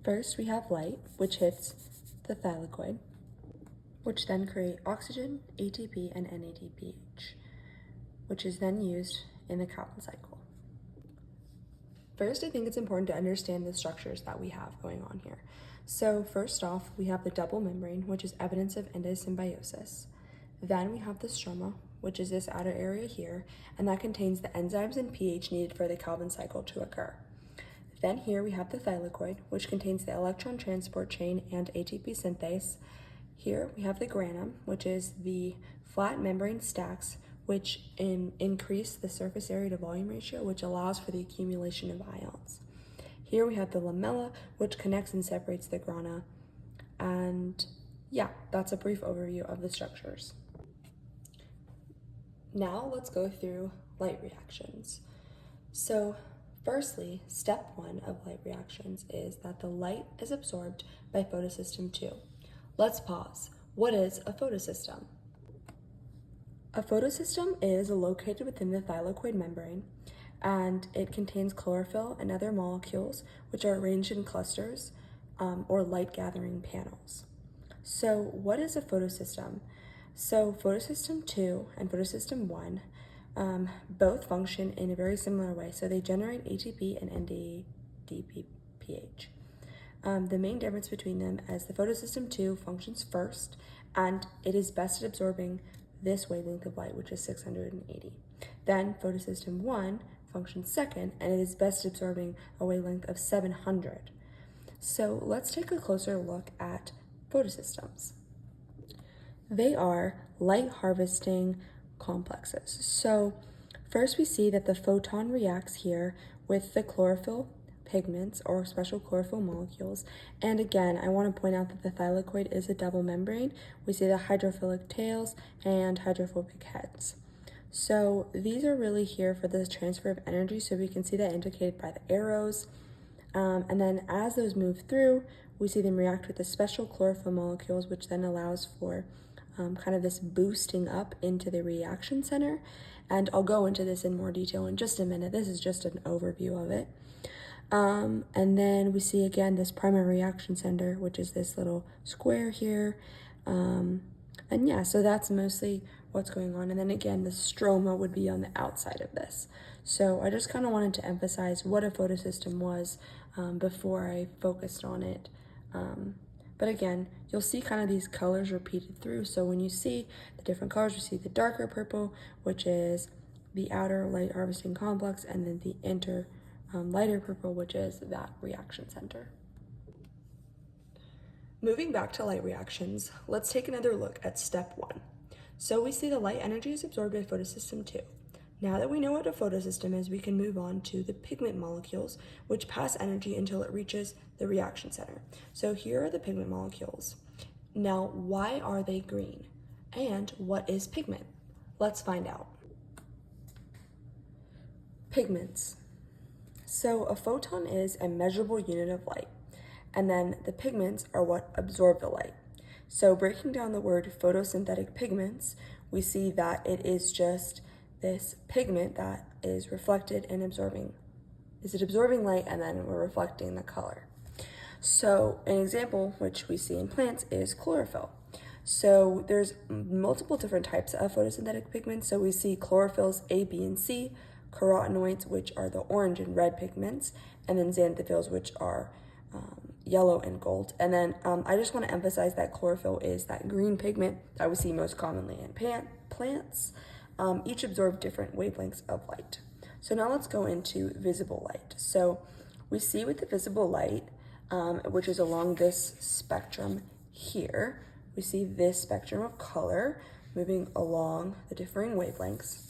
First, we have light, which hits the thylakoid, which then create oxygen, ATP, and NADPH, which is then used in the Calvin cycle. First, I think it's important to understand the structures that we have going on here. So first off, we have the double membrane, which is evidence of endosymbiosis. Then we have the stroma, which is this outer area here, and that contains the enzymes and pH needed for the Calvin cycle to occur. Then here we have the thylakoid, which contains the electron transport chain and ATP synthase. Here we have the granum, which is the flat membrane stacks, which increase the surface area to volume ratio, which allows for the accumulation of ions. Here we have the lamella, which connects and separates the grana. And yeah, that's a brief overview of the structures. Now let's go through light reactions. So firstly, step 1 of light reactions is that the light is absorbed by photosystem 2. Let's pause. What is a photosystem? A photosystem is located within the thylakoid membrane, and it contains chlorophyll and other molecules which are arranged in clusters or light gathering panels. So what is a photosystem? So photosystem 2 and photosystem 1 both function in a very similar way. So they generate ATP and NADPH. The main difference between them is the photosystem 2 functions first, and it is best at absorbing this wavelength of light, which is 680. Then photosystem 1 functions second, and it is best at absorbing a wavelength of 700. So let's take a closer look at photosystems. They are light harvesting complexes. So first we see that the photon reacts here with the chlorophyll pigments or special chlorophyll molecules. And again, I want to point out that the thylakoid is a double membrane. We see the hydrophilic tails and hydrophobic heads. So these are really here for the transfer of energy. So we can see that indicated by the arrows. And then as those move through, we see them react with the special chlorophyll molecules, which then allows for kind of this boosting up into the reaction center. And I'll go into this in more detail in just a minute. This is just an overview of it. And then we see again this primary reaction center, which is this little square here. And yeah, so that's mostly what's going on. And then again, the stroma would be on the outside of this. So I just kind of wanted to emphasize what a photosystem was before I focused on it. But again, you'll see kind of these colors repeated through. So when you see the different colors, you see the darker purple, which is the outer light harvesting complex, and then the inner lighter purple, which is that reaction center. Moving back to light reactions, let's take another look at step 1. So we see the light energy is absorbed by photosystem 2. Now that we know what a photosystem is, we can move on to the pigment molecules, which pass energy until it reaches the reaction center. So here are the pigment molecules. Now, why are they green? And what is pigment? Let's find out. Pigments. So a photon is a measurable unit of light, and then the pigments are what absorb the light. So breaking down the word photosynthetic pigments, we see that it is just this pigment that is reflected and absorbing. Is it absorbing light, and then we're reflecting the color? So an example which we see in plants is chlorophyll. So there's multiple different types of photosynthetic pigments. So we see chlorophylls A, B, and C, carotenoids, which are the orange and red pigments, and then xanthophylls, which are yellow and gold. And then I just want to emphasize that chlorophyll is that green pigment that we see most commonly in plants. Each absorb different wavelengths of light. So now let's go into visible light. So we see with the visible light, which is along this spectrum here, we see this spectrum of color moving along the differing wavelengths.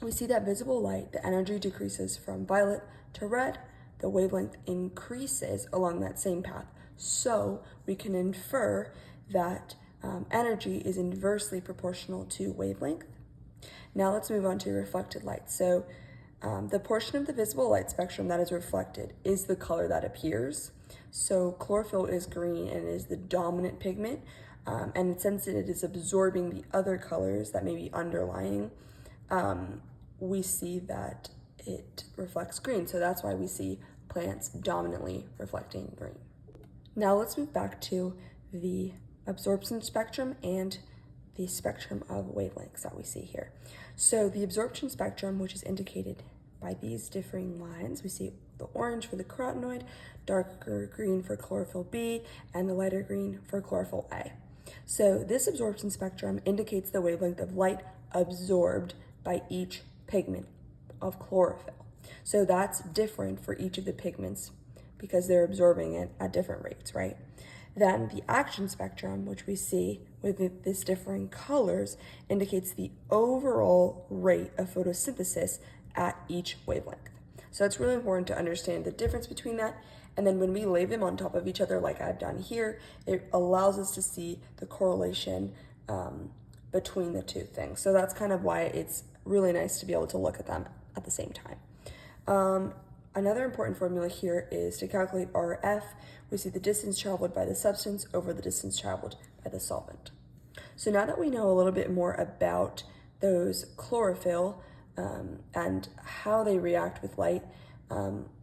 We see that visible light, the energy decreases from violet to red, the wavelength increases along that same path. So we can infer that energy is inversely proportional to wavelength. Now let's move on to reflected light. So the portion of the visible light spectrum that is reflected is the color that appears. So chlorophyll is green and is the dominant pigment. And since it is absorbing the other colors that may be underlying, we see that it reflects green. So that's why we see plants dominantly reflecting green. Now let's move back to the absorption spectrum and the spectrum of wavelengths that we see here. So the absorption spectrum, which is indicated by these differing lines, we see the orange for the carotenoid, darker green for chlorophyll B, and the lighter green for chlorophyll A. So this absorption spectrum indicates the wavelength of light absorbed by each pigment of chlorophyll. So that's different for each of the pigments because they're absorbing it at different rates, right? Then the action spectrum, which we see with this differing colors, indicates the overall rate of photosynthesis at each wavelength. So it's really important to understand the difference between that. And then when we lay them on top of each other, like I've done here, it allows us to see the correlation between the two things. So that's kind of why it's really nice to be able to look at them at the same time. Another important formula here is to calculate RF. We see the distance traveled by the substance over the distance traveled by the solvent. So now that we know a little bit more about those chlorophyll and how they react with light,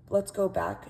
let's go back